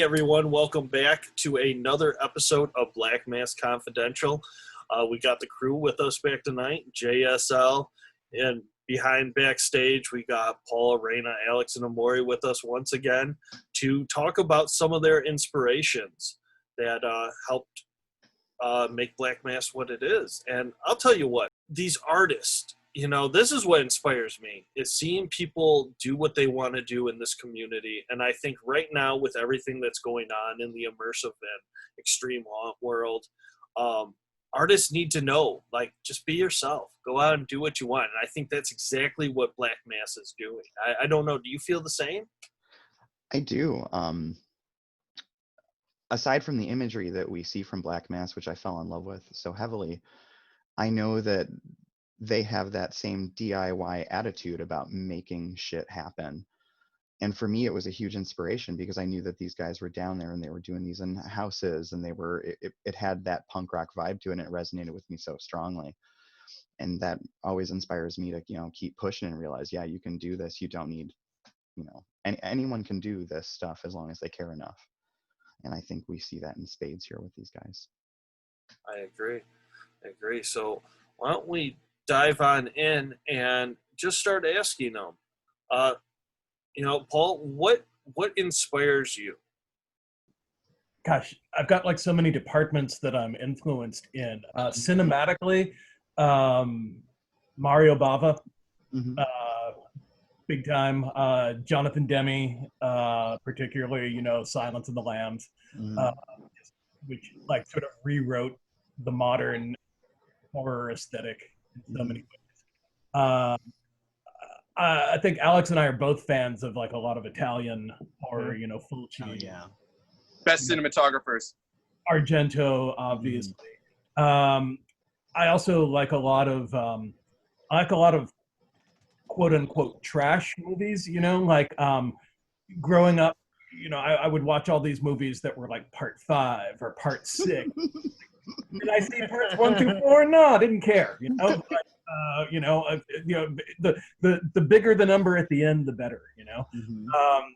Hey everyone, welcome back to another episode of Black Mass Confidential. We got the crew with us back tonight, JSL, and behind backstage we got Paul, Reyna, Alex, and Amori with us once again to talk about some of their inspirations that helped make Black Mass what it is. And I'll tell you what, these artists, you know, this is what inspires me, is seeing people do what they want to do in this community. And I think right now, with everything that's going on in the immersive and extreme world, artists need to know, like, just be yourself. Go out and do what you want. And I think that's exactly what Black Mass is doing. I don't know. Do you feel the same? I do. Aside from the imagery that we see from Black Mass, which I fell in love with so heavily, I know that they have that same DIY attitude about making shit happen. And for me, it was a huge inspiration because I knew that these guys were down there and they were doing these in houses, and it had that punk rock vibe to it, and it resonated with me so strongly. And that always inspires me to, keep pushing and realize, yeah, you can do this. You don't need, anyone can do this stuff as long as they care enough. And I think we see that in spades here with these guys. I agree. So why don't we dive on in and just start asking them, Paul, what inspires you? Gosh, I've got like so many departments that I'm influenced in. Cinematically, Mario Bava, big time. Jonathan Demme, particularly, Silence of the Lambs, which like sort of rewrote the modern horror aesthetic in so many ways. I think Alex and I are both fans of like a lot of Italian horror, Fulci. Oh, yeah. Best cinematographers. Argento, obviously. I also like a lot of quote unquote trash movies, like growing up, I would watch all these movies that were like part 5 or part 6. Did I see parts 1 through 4? No, I didn't care. The bigger the number at the end, the better.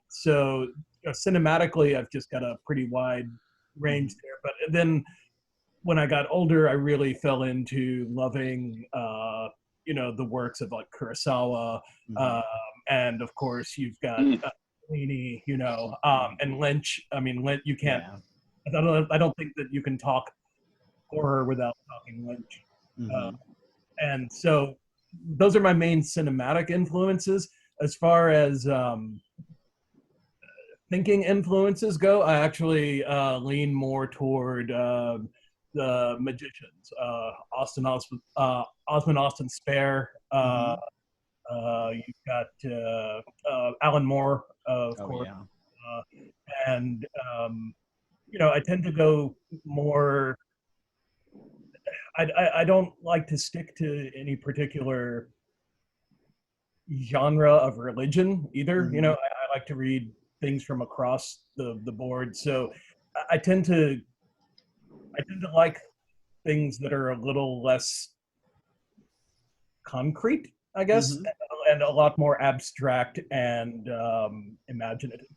So cinematically, I've just got a pretty wide range there. But then when I got older, I really fell into loving, the works of like Kurosawa, and of course you've got Fellini, and Lynch. I mean, Lynch. You can't. Yeah. I don't think that you can talk horror without talking Lynch. And so those are my main cinematic influences. As far as thinking influences go, I actually lean more toward the magicians, Osmond Austin Spare. You've got Alan Moore, of course. Yeah. And I tend to go more. I don't like to stick to any particular genre of religion either. I like to read things from across the board. So I tend to like things that are a little less concrete, I guess, and a lot more abstract and imaginative.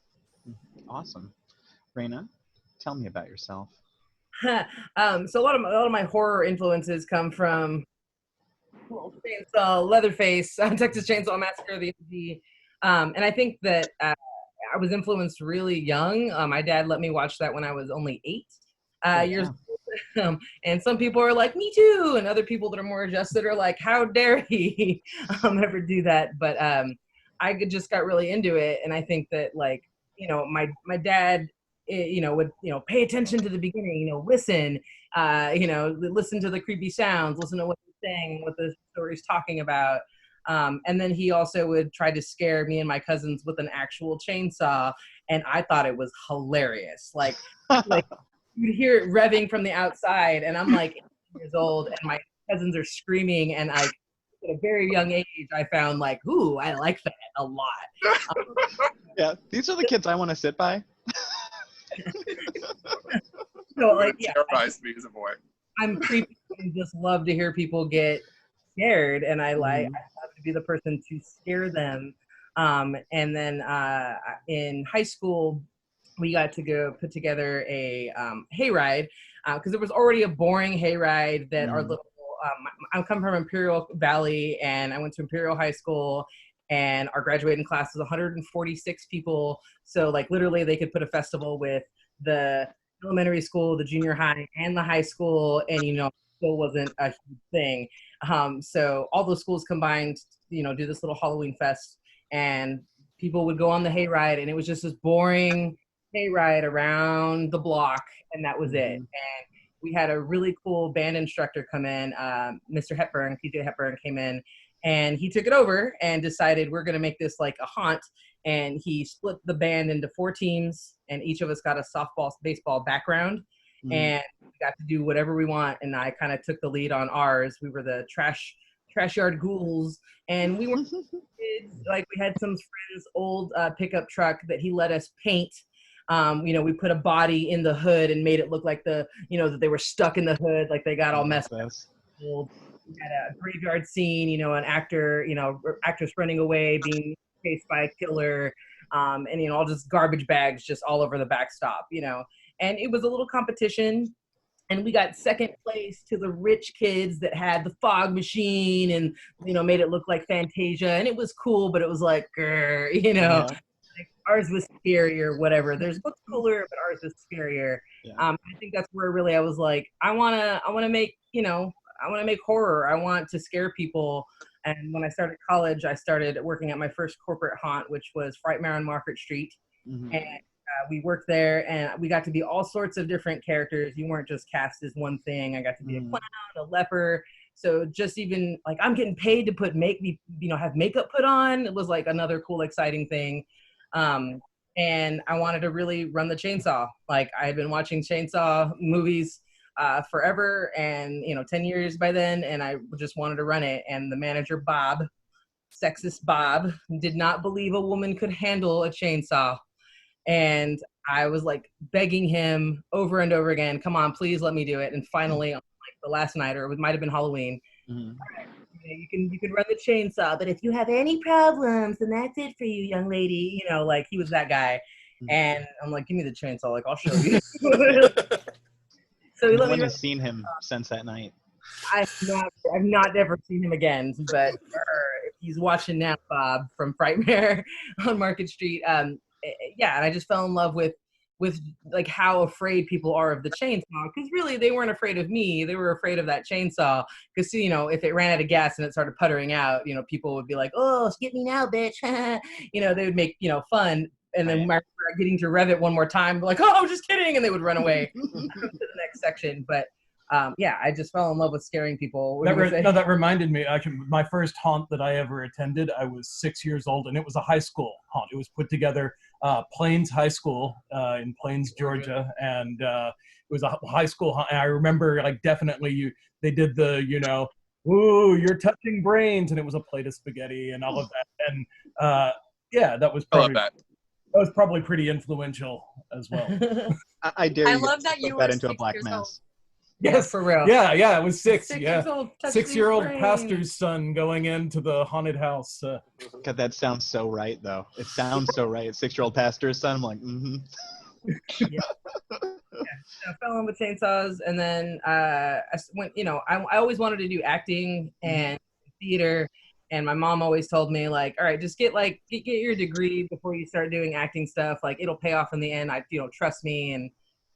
Awesome. Reyna, tell me about yourself. So a lot of my horror influences come from Leatherface, Texas Chainsaw Massacre, the OG. And I think that I was influenced really young. My dad let me watch that when I was only 8 years old. And some people are like, me too. And other people that are more adjusted are like, how dare he ever do that? But I just got really into it. And I think that, like, my dad, would, pay attention to the beginning, listen, listen to the creepy sounds, listen to what he's saying, what the story's talking about. And then he also would try to scare me and my cousins with an actual chainsaw. And I thought it was hilarious. Like you'd hear it revving from the outside. And I'm like 8 years old and my cousins are screaming. And at a very young age, I found like, ooh, I like that a lot. Yeah, these are the kids I want to sit by. So, like, yeah, terrifies me as a boy. I'm creepy and just love to hear people get scared, and I love to be the person to scare them. And then in high school, we got to go put together a hayride because there was already a boring hayride that our little. I come from Imperial Valley, and I went to Imperial High School, and our graduating class was 146 people. So like literally, they could put a festival with the elementary school, the junior high, and the high school, and still wasn't a huge thing. So all those schools combined, do this little Halloween fest, and people would go on the hayride, and it was just this boring hayride around the block, and that was it. And we had a really cool band instructor come in, Mr. Hepburn, PJ Hepburn came in, and he took it over and decided we're going to make this like a haunt. And he split the band into 4 teams, and each of us got a softball, baseball background, and we got to do whatever we want. And I kind of took the lead on ours. We were the trash yard ghouls, and we were kids. Like we had some friend's old pickup truck that he let us paint. We put a body in the hood and made it look like that they were stuck in the hood, like they got all messed up. We had a graveyard scene, an actor, actors running away, being chased by a killer, and all just garbage bags just all over the backstop, and it was a little competition. And we got second place to the rich kids that had the fog machine and, made it look like Fantasia. And it was cool, but it was like, Yeah. like ours was scarier, whatever. There's what's cooler, but ours is scarier. Yeah. I think that's where really I was like, I want to make, I want to make horror. I want to scare people. And when I started college, I started working at my first corporate haunt, which was Frightmare on Market Street. And we worked there, and we got to be all sorts of different characters. You weren't just cast as one thing. I got to be a clown, a leper. So just even like I'm getting paid to have makeup put on. It was like another cool, exciting thing. And I wanted to really run the chainsaw. Like I had been watching chainsaw movies forever, and 10 years by then, and I just wanted to run it. And the manager, Bob, sexist Bob, did not believe a woman could handle a chainsaw. And I was like begging him over and over again, come on, please let me do it. And finally, on like the last night, or it might have been Halloween, all right, you can run the chainsaw, but if you have any problems, then that's it for you, young lady. Like he was that guy. And I'm like, give me the chainsaw, like I'll show you. So he No let one me has seen him since that night. I've not ever seen him again, but if he's watching now, Bob from Frightmare on Market Street, yeah, and I just fell in love with like how afraid people are of the chainsaw, because really they weren't afraid of me, they were afraid of that chainsaw, because if it ran out of gas and it started puttering out, people would be like, oh, get me now, bitch. They would make fun, and then getting to rev it one more time, like, oh, just kidding, and they would run away to the next section. But yeah, I just fell in love with scaring people. That reminded me, actually, my first haunt that I ever attended, I was 6 years old, and it was a high school haunt. It was put together Plains High School in Plains, Georgia, and it was a high school haunt. And I remember, like, definitely they did the, ooh, you're touching brains, and it was a plate of spaghetti and all of that. And yeah, that was probably pretty influential as well. I dare you. I love that you put were that into a 6 black years mass. old. Yes, for real. Yeah, it was 6. 6 yeah, years old, 6-year-old brain. pastor's son going into the haunted house. God, that sounds so right, though. It sounds so right. 6-year-old pastor's son. I'm like, Yeah. I fell in love with chainsaws, and then I went. I always wanted to do acting and theater, and my mom always told me, like, all right, just get your degree before you start doing acting stuff. Like, it'll pay off in the end. Trust me. And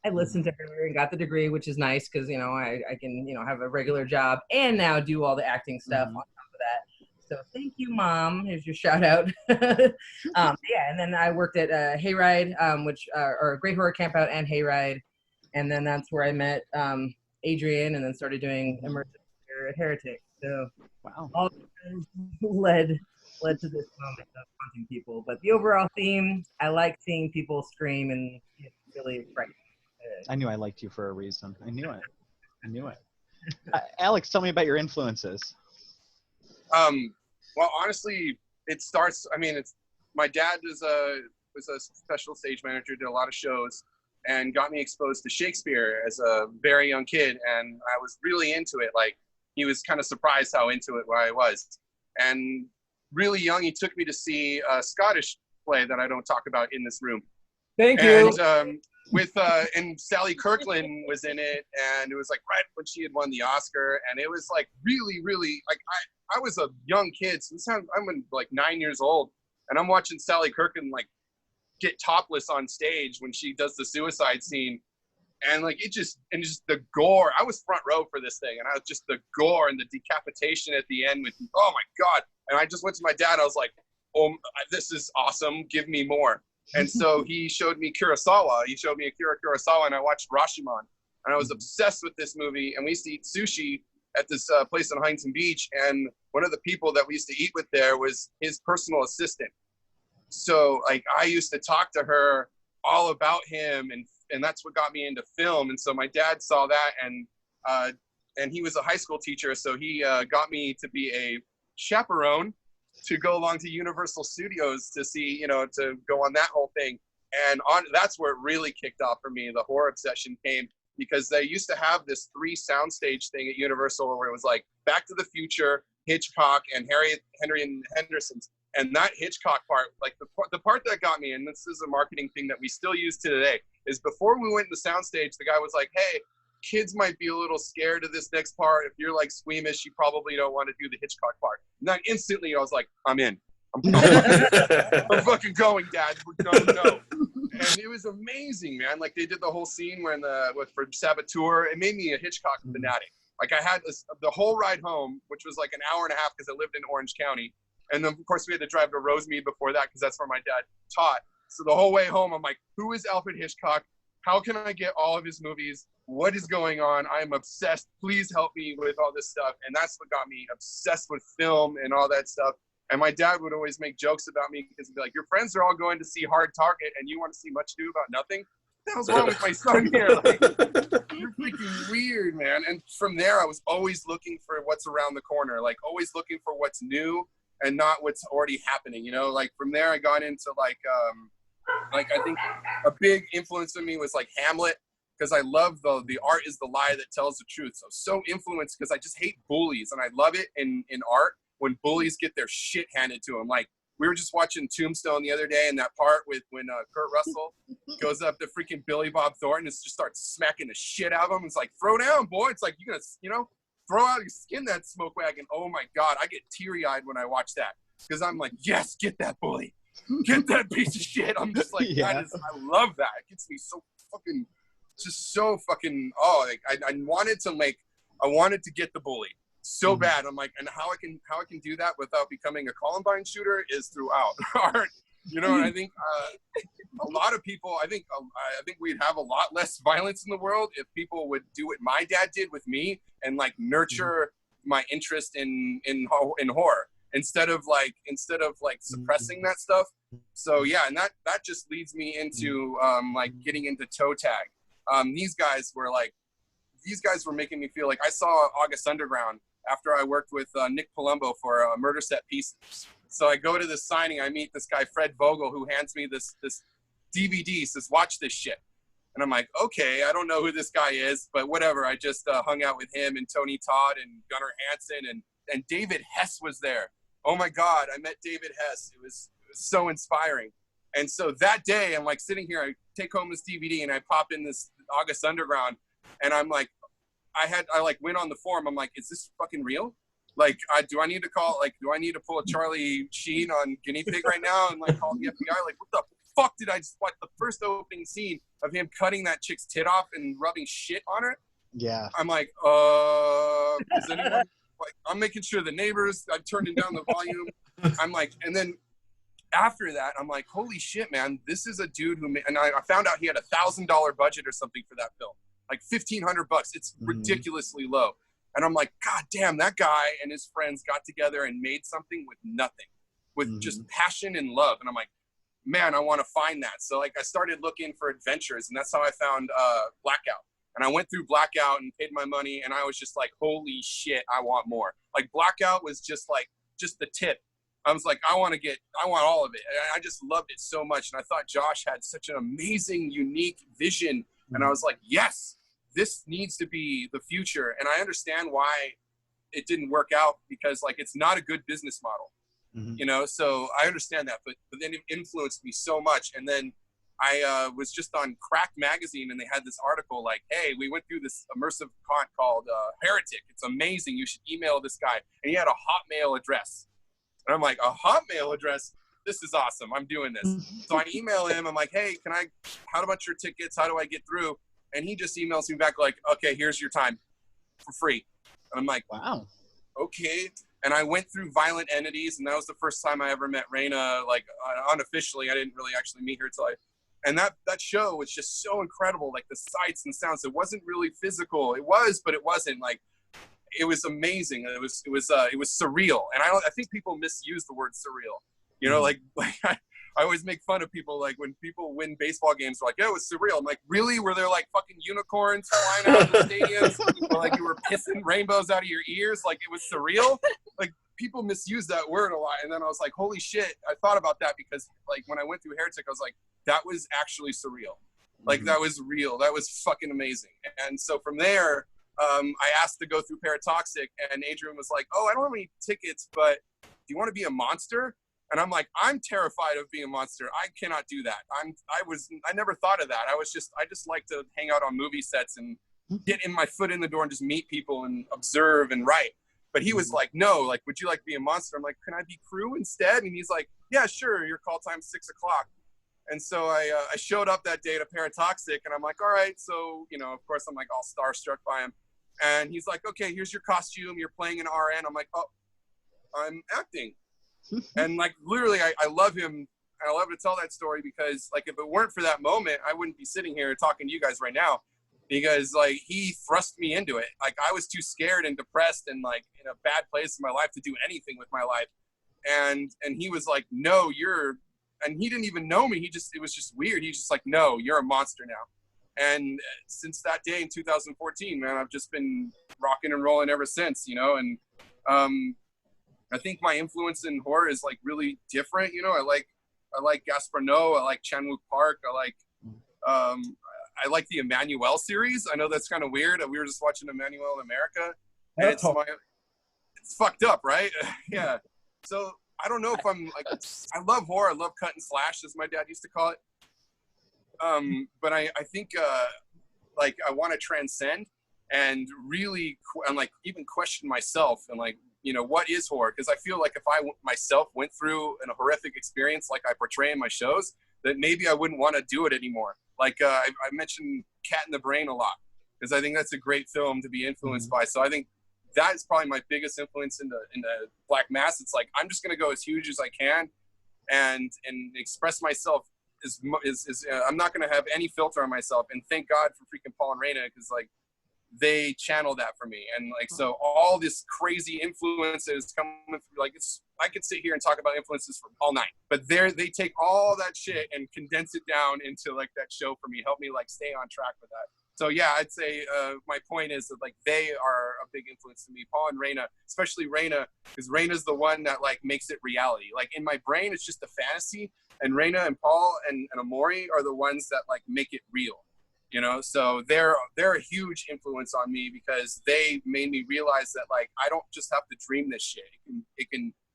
I listened to her and got the degree, which is nice because I can have a regular job and now do all the acting stuff on top of that. So thank you, Mom. Here's your shout out. Yeah, and then I worked at Hayride, or Great Horror Campout and Hayride, and then that's where I met Adrian, and then started doing immersive theater at Heretic. So wow. all led to this moment of haunting people. But the overall theme, I like seeing people scream, and it's really frightening. I knew I liked you for a reason. I knew it. Alex, tell me about your influences. Well, honestly, it starts. I mean, my dad was a special stage manager, did a lot of shows, and got me exposed to Shakespeare as a very young kid, and I was really into it. Like, he was kind of surprised how into it I was. And really young, he took me to see a Scottish play that I don't talk about in this room. Thank you. And and Sally Kirkland was in it, and it was like right when she had won the Oscar, and it was like really, really like I was a young kid, so this time I'm like 9 years old, and I'm watching Sally Kirkland like get topless on stage when she does the suicide scene, and like just the gore. I was front row for this thing, and I was just the gore and the decapitation at the end with, oh my God. And I just went to my dad. I was like, oh, this is awesome. Give me more. And so he showed me Kurosawa. He showed me Akira Kurosawa, and I watched Rashomon. And I was obsessed with this movie. And we used to eat sushi at this place in Huntington Beach. And one of the people that we used to eat with there was his personal assistant. So like I used to talk to her all about him, and that's what got me into film. And so my dad saw that, and he was a high school teacher, so he got me to be a chaperone to go along to Universal Studios to see, to go on that whole thing. And that's where it really kicked off for me. The horror obsession came because they used to have this 3 soundstage thing at Universal where it was like Back to the Future, Hitchcock, and Henry and Henderson's. And that Hitchcock part, like the part that got me, and this is a marketing thing that we still use to today, is before we went to the soundstage, the guy was like, hey, kids might be a little scared of this next part. If you're like squeamish, you probably don't want to do the Hitchcock part. And then instantly I was like, I'm in. I'm fucking going, Dad. No. And it was amazing, man. Like they did the whole scene for Saboteur. It made me a Hitchcock fanatic. Like I had the whole ride home, which was like an hour and a half because I lived in Orange County. And then of course we had to drive to Rosemead before that because that's where my dad taught. So the whole way home, I'm like, who is Alfred Hitchcock? How can I get all of his movies? What is going on? I'm obsessed. Please help me with all this stuff. And that's what got me obsessed with film and all that stuff. And my dad would always make jokes about me because he'd be like, your friends are all going to see Hard Target and you want to see Much Ado About Nothing? What the hell's wrong with my son here? Like, you're freaking weird, man. And from there, I was always looking for what's around the corner, like always looking for what's new and not what's already happening, Like from there, I got into like I think a big influence on me was like Hamlet, because I love the art is the lie that tells the truth. So influenced because I just hate bullies, and I love it in art when bullies get their shit handed to them. Like we were just watching Tombstone the other day, and that part with when Kurt Russell goes up to freaking Billy Bob Thornton and just starts smacking the shit out of him. It's like, throw down, boy. It's like, you're gonna, throw out and skin that smoke wagon. Oh my God, I get teary-eyed when I watch that because I'm like, yes, get that bully. Get that piece of shit. I'm just like, I love that. It gets me so fucking, just so fucking, like I wanted to get the bully so bad. I'm like, and how I can do that without becoming a Columbine shooter is throughout art. And I think a lot of people, I think we'd have a lot less violence in the world if people would do what my dad did with me and like nurture my interest in horror. Instead of suppressing that stuff. So yeah, and that just leads me into like getting into toe tag. These guys were making me feel like I saw August Underground after I worked with Nick Palumbo for Murder Set Pieces. So I go to this signing, I meet this guy Fred Vogel, who hands me this DVD, says watch this shit. And I'm like, okay, I don't know who this guy is, but whatever. I just hung out with him and Tony Todd and Gunnar Hansen and David Hess was there. Oh my God, I met David Hess. It was so inspiring. And so that day, I'm like sitting here, I take home this DVD and I pop in this August Underground, and I'm like, I went on the forum. I'm like, is this fucking real? Like, do I need to pull a Charlie Sheen on Guinea Pig right now and like call the FBI? Like, what the fuck did I just watch the first opening scene of him cutting that chick's tit off and rubbing shit on her? Yeah. I'm like, is anyone? Like, I'm making sure the neighbors, I've turned down the volume. I'm like, and then after that, I'm like, holy shit, man, this is a dude who and I found out he had $1,000 budget or something for that film, like $1,500. It's ridiculously low. And I'm like, God damn, that guy and his friends got together and made something with nothing, with just passion and love. And I'm like, man, I want to find that. So like, I started looking for adventures, and that's how I found Blackout. And I went through Blackout and paid my money, and I was just like, holy shit, I want more. Like Blackout was just the tip. I was like, I want all of it. And I just loved it so much. And I thought Josh had such an amazing, unique vision. And I was like, yes, this needs to be the future. And I understand why it didn't work out, because like, it's not a good business model, so I understand that, but then it influenced me so much. And then I was just on Crack Magazine, and they had this article like, hey, we went through this immersive con called Heretic. It's amazing. You should email this guy. And he had a Hotmail address. And I'm like, a Hotmail address? This is awesome. I'm doing this. So I email him. I'm like, hey, how about your tickets? How do I get through? And he just emails me back like, okay, here's your time for free. And I'm like, Wow. Okay. And I went through Violent Entities, and that was the first time I ever met Reyna, like unofficially. I didn't really actually meet her till and that show was just so incredible, like the sights and sounds. It wasn't really physical. It was, but it wasn't. Like, it was amazing. It was surreal. And I think people misuse the word surreal. You know, like I always make fun of people, like when people win baseball games, they're like, yeah, it was surreal. I'm like, really? Were there like fucking unicorns flying out of the stadiums? Or like you were pissing rainbows out of your ears? Like it was surreal? Like people misuse that word a lot. And then I was like, holy shit. I thought about that because like when I went through Heretic, I was like, that was actually surreal. Like that was real. That was fucking amazing. And so from there, I asked to go through Paratoxic, and Adrian was like, oh, I don't have any tickets, but do you want to be a monster? And I'm like, I'm terrified of being a monster. I cannot do that. I never thought of that. I just like to hang out on movie sets and get my foot in the door and just meet people and observe and write. But he was like, no, like, would you like to be a monster? I'm like, can I be crew instead? And he's like, yeah, sure. Your call time's 6 o'clock. And so I showed up that day to Paratoxic, and I'm like, all right. So, you know, of course I'm like all starstruck by him. And he's like, okay, here's your costume. You're playing an RN. I'm like, oh, I'm acting. And like literally I love him, and I love to tell that story because like if it weren't for that moment, I wouldn't be sitting here talking to you guys right now, because like he thrust me into it. Like I was too scared and depressed and like in a bad place in my life to do anything with my life, and he was like, no, and he didn't even know me. It was just weird. He's just like, no, you're a monster now. And since that day in 2014, man, I've just been rocking and rolling ever since, you know. And I think my influence in horror is like really different. You know, I like Gaspar Noé, I like Chan-wook Park, I like the Emmanuel series. I know that's kind of weird. We were just watching Emmanuel in America, and it's fucked up, right? Yeah. So I don't know if I'm like, I love horror. I love cut and slash, as my dad used to call it. But I think like I want to transcend and really and like even question myself and like, you know, what is horror? Because I feel like if I myself went through a horrific experience like I portray in my shows, that maybe I wouldn't want to do it anymore. Like I mentioned Cat in the Brain a lot because I think that's a great film to be influenced by. So I think that is probably my biggest influence in the Black Mass. It's like I'm just gonna go as huge as I can and express myself I'm not gonna have any filter on myself. And thank God for freaking Paul and Reyna, because like they channel that for me. And like, so all this crazy influences coming through, like I could sit here and talk about influences for all night, but they take all that shit and condense it down into like that show for me, help me like stay on track with that. So yeah, I'd say my point is that like they are a big influence to me, Paul and Reyna, especially Reyna, because Reyna's the one that like makes it reality. Like in my brain, it's just a fantasy, and Reyna and Paul and Amori are the ones that like make it real. You know, so they're a huge influence on me because they made me realize that like I don't just have to dream this shit.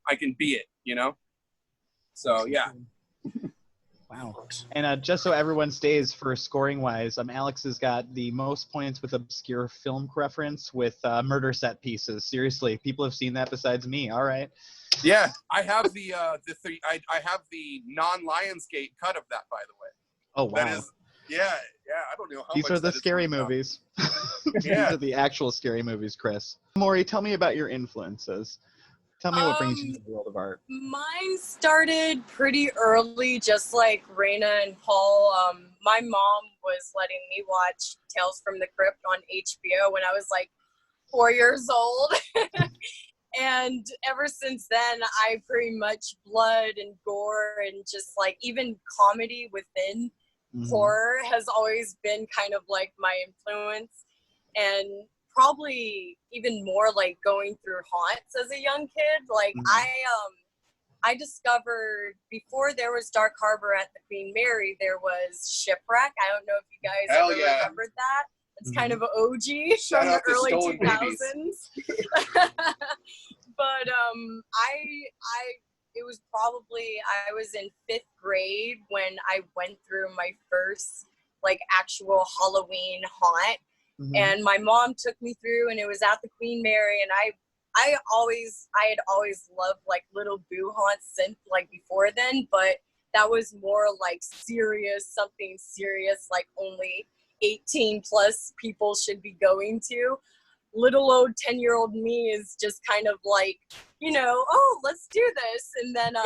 I can be it. You know. So yeah. Wow. And just so everyone stays for scoring wise, Alex has got the most points with obscure film reference with murder set pieces. Seriously, people have seen that besides me. All right. Yeah, I have the I have the non-Lionsgate cut of that, by the way. Oh wow. That is. Yeah, I don't know how These much are the scary movies. These are the actual scary movies, Chris. Maury, tell me about your influences. Tell me what brings you to the world of art. Mine started pretty early, just like Reyna and Paul. My mom was letting me watch Tales from the Crypt on HBO when I was like 4 years old. And ever since then, I pretty much blood and gore and just like even comedy within horror has always been kind of like my influence, and probably even more like going through haunts as a young kid. Like I discovered before there was Dark Harbor at the Queen Mary, there was Shipwreck. I don't know if you guys ever remembered that. It's kind of an OG from the early 2000s. But it was probably, I was in 5th grade when I went through my first like actual Halloween haunt. And my mom took me through, and it was at the Queen Mary, and I had always loved like little boo haunts since like before then, but that was more like something serious, like only 18 plus people should be going to. Little old 10-year-old me is just kind of like, oh, let's do this. And then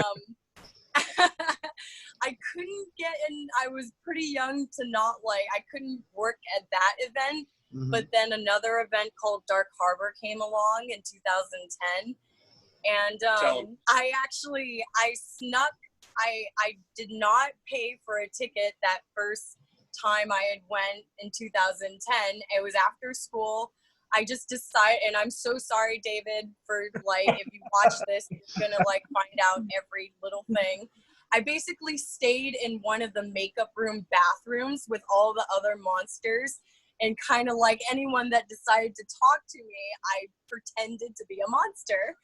I couldn't get in. I was pretty young to not like, I couldn't work at that event. But then another event called Dark Harbor came along in 2010. And I snuck, I did not pay for a ticket that first time I had went in 2010. It was after school. I just decided, and I'm so sorry, David, for like, if you watch this, you're gonna like find out every little thing. I basically stayed in one of the makeup room bathrooms with all the other monsters, and kind of like anyone that decided to talk to me, I pretended to be a monster.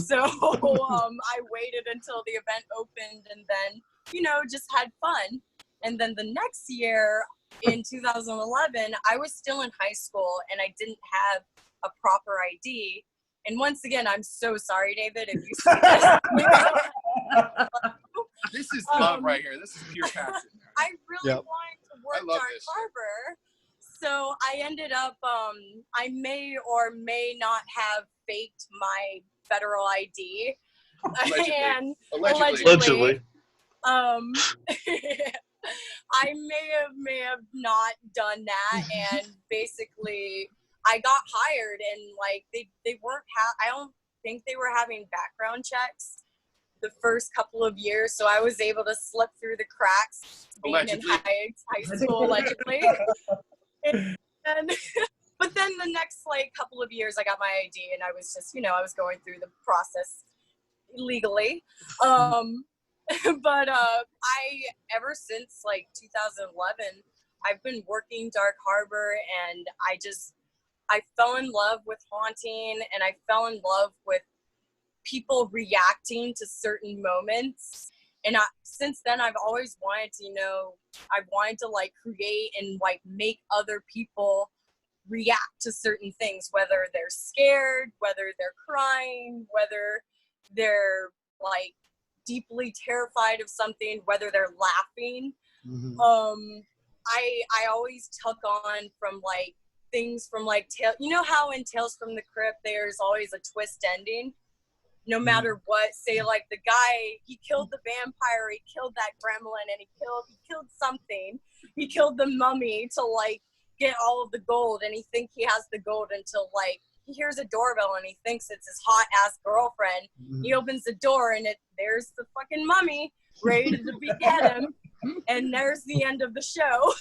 So I waited until the event opened, and then, just had fun. And then the next year, in 2011, I was still in high school, and I didn't have a proper ID. And once again, I'm so sorry, David, if you see this. This is love right here. This is pure passion. I really wanted to work Dark Harbor. So I ended up, I may or may not have faked my federal ID. Allegedly. I may have not done that, and basically I got hired, and like they weren't I don't think they were having background checks the first couple of years, so I was able to slip through the cracks being in high school allegedly. But then the next like couple of years I got my ID, and I was just, I was going through the process legally. But I, ever since like 2011, I've been working Dark Harbor, and I fell in love with haunting, and I fell in love with people reacting to certain moments. And since then, I've always wanted to, I wanted to like create and like make other people react to certain things, whether they're scared, whether they're crying, whether they're like deeply terrified of something, whether they're laughing. I always took on from like things from like how in Tales from the Crypt there's always a twist ending, no matter what. Say like the guy, he killed the vampire, he killed that gremlin, and he killed something. He killed the mummy to like get all of the gold, and he think he has the gold until like he hears a doorbell and he thinks it's his hot ass girlfriend. He opens the door, and there's the fucking mummy ready to behead him. And there's the end of the show.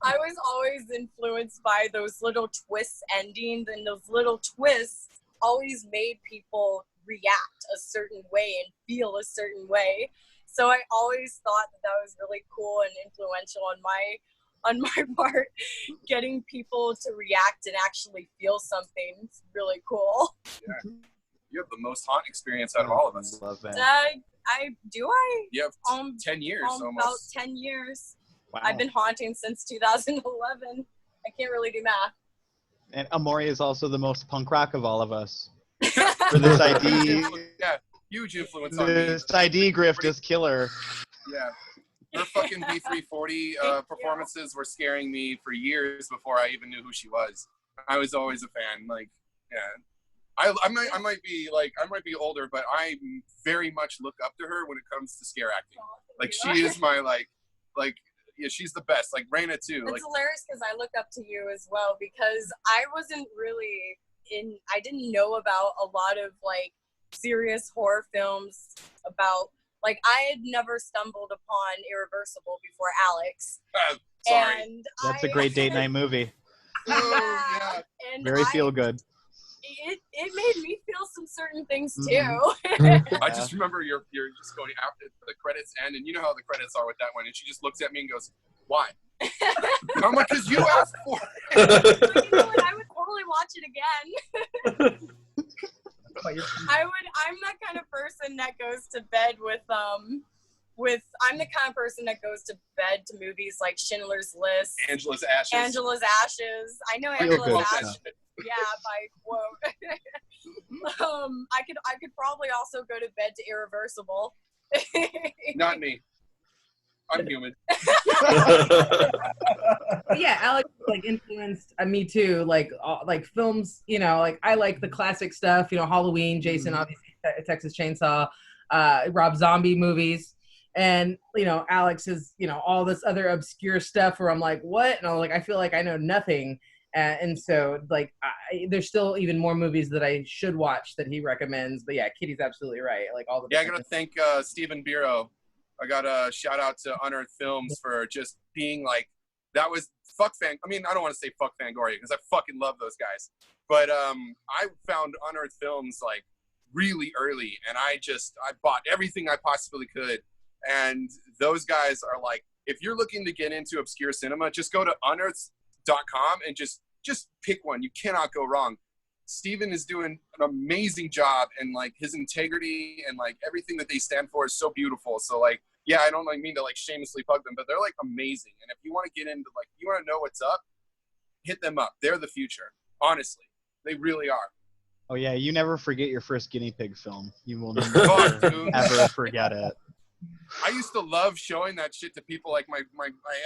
I was always influenced by those little twist endings, and those little twists always made people react a certain way and feel a certain way. So I always thought that was really cool and influential on my part, getting people to react and actually feel something. It's really cool. Yeah. You have the most haunt experience out of all of us. Love that. You have 10 years almost. About 10 years. Wow. I've been haunting since 2011. I can't really do math. And Amori is also the most punk rock of all of us. For this ID. Yeah, huge influence on me. This ID grift is killer. Yeah. Her fucking B340 performances were scaring me for years before I even knew who she was. I was always a fan. Like, yeah. I might be older, but I very much look up to her when it comes to scare acting. Like, she is my yeah, she's the best. Like Reyna too. It's hilarious because I look up to you as well, because I wasn't really I didn't know about a lot of like serious horror films about, like, I had never stumbled upon Irreversible before Alex. Sorry. And That's a great date night movie. Yeah. And Very feel good. It made me feel some certain things too. I just remember you're just going after the credits end, and you know how the credits are with that one, and she just looks at me and goes, "Why?" I'm like, "Cause you asked for it." I would totally watch it again. I'm that kind of person that goes to bed with I'm the kind of person that goes to bed to movies like Schindler's List, Angela's Ashes. Angela's Ashes. I know Real Angela's good Ashes. stuff. Yeah, by quote. I could probably also go to bed to Irreversible. Not me. I'm human. Yeah, Alex like influenced me too. Like films, you know, like I like the classic stuff. You know, Halloween, Jason, obviously, Texas Chainsaw, Rob Zombie movies, and you know, Alex is all this other obscure stuff where I'm like, what? And I'm like, I feel like I know nothing. And so, like, there's still even more movies that I should watch that he recommends. But yeah, Kitty's absolutely right. Like all the Yeah, I gotta thank Stephen Biro. I got a shout out to Unearthed Films for just being like, that was fuck fan. I mean, I don't want to say fuck Fangoria because I fucking love those guys. But I found Unearthed Films like really early, and I bought everything I possibly could. And those guys are like, if you're looking to get into obscure cinema, just go to unearthed.com and just pick one. You cannot go wrong. Steven is doing an amazing job, and like his integrity and like everything that they stand for is so beautiful. So like, yeah, I don't mean to like shamelessly plug them, but they're like amazing. And if you want to get into like, you want to know what's up, hit them up. They're the future. Honestly, they really are. Oh yeah, you never forget your first guinea pig film. You will Fuck, never dude. ever forget it. I used to love showing that shit to people. Like my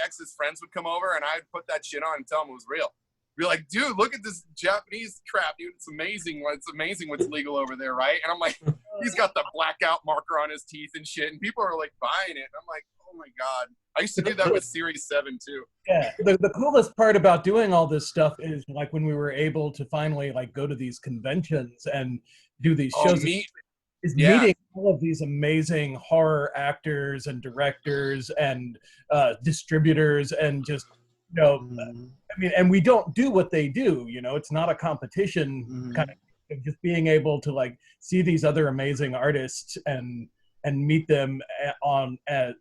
ex's friends would come over and I'd put that shit on and tell them it was real. Be like, dude, look at this Japanese crap, dude. It's amazing. It's amazing what's legal over there, right? And I'm like, he's got the blackout marker on his teeth and shit, and people are like buying it. And I'm like, oh my god. I used to do that with Series 7 too. Yeah, the coolest part about doing all this stuff is like when we were able to finally like go to these conventions and do these shows. Meeting all of these amazing horror actors and directors and distributors and just I mean, and we don't do what they do. It's not a competition kind of just being able to like see these other amazing artists and meet them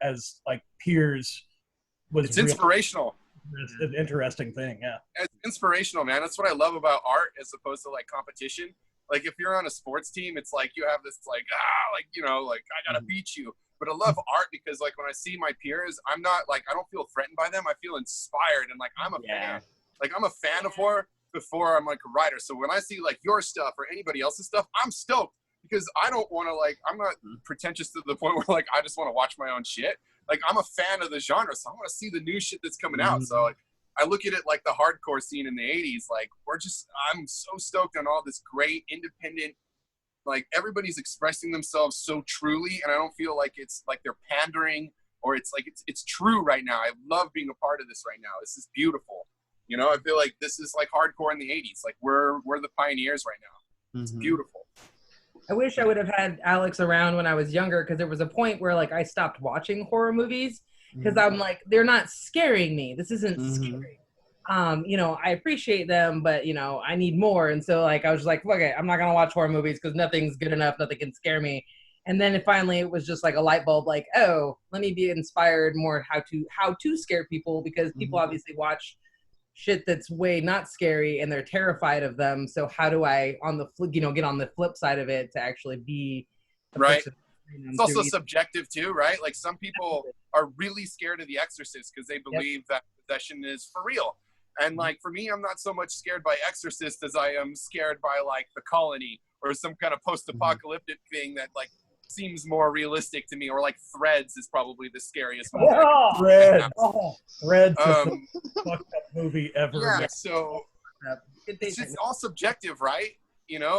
as like peers. It's inspirational. It's an interesting thing, yeah. It's inspirational, man. That's what I love about art as opposed to like competition. Like if you're on a sports team, it's like you have this like I gotta beat you. But I love art because like when I see my peers, I'm not like, I don't feel threatened by them. I feel inspired and like I'm a fan. Like I'm a fan of horror before I'm like a writer. So when I see like your stuff or anybody else's stuff, I'm stoked because I don't want to like, I'm not pretentious to the point where like I just want to watch my own shit. Like I'm a fan of the genre, so I want to see the new shit that's coming out. So like I look at it like the hardcore scene in the 80s. Like I'm so stoked on all this great independent, like everybody's expressing themselves so truly, and I don't feel like it's like they're pandering or it's like it's true right now. I love being a part of this right now. This is beautiful. I feel like this is like hardcore in the 80s. Like we're the pioneers right now. It's beautiful. I wish I would have had Alex around when I was younger, because there was a point where like I stopped watching horror movies because I'm like, they're not scaring me. This isn't scary. I appreciate them, but I need more. And so like I was just like, okay, I'm not gonna watch horror movies because nothing's good enough, nothing can scare me. And then finally it was just like a light bulb, like, oh, let me be inspired more how to scare people, because people obviously watch shit that's way not scary and they're terrified of them. So how do I get on the flip side of it to actually be right? It's also subjective too, right? Like some people are really scared of The Exorcist because they believe that possession is for real. And like for me, I'm not so much scared by Exorcist as I am scared by like The Colony or some kind of post-apocalyptic thing that like seems more realistic to me, or like Threads is probably the scariest one. Threads. Threads is the fucked up movie ever. Yeah, so it's just all subjective, right?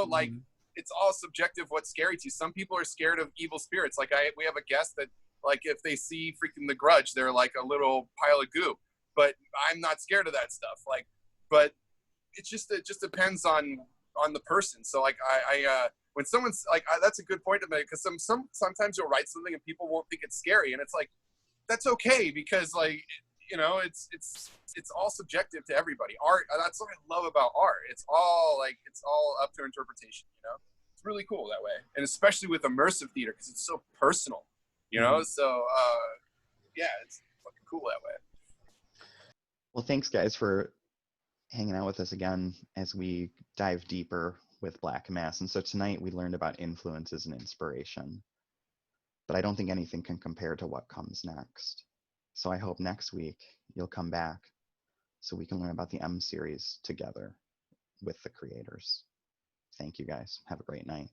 Like it's all subjective what's scary to you. Some people are scared of evil spirits. Like we have a guest that like if they see freaking The Grudge, they're like a little pile of goo. But I'm not scared of that stuff. Like, but it just depends on the person. So like I when someone's like, that's a good point to make, because sometimes you'll write something and people won't think it's scary, and it's like that's okay, because like it's all subjective to everybody. Art, that's what I love about art. It's all up to interpretation. It's really cool that way, and especially with immersive theater because it's so personal. So yeah, it's fucking cool that way. Well, thanks guys for hanging out with us again as we dive deeper with Black Mass. And so tonight we learned about influences and inspiration. But I don't think anything can compare to what comes next. So I hope next week you'll come back so we can learn about the M series together with the creators. Thank you guys. Have a great night.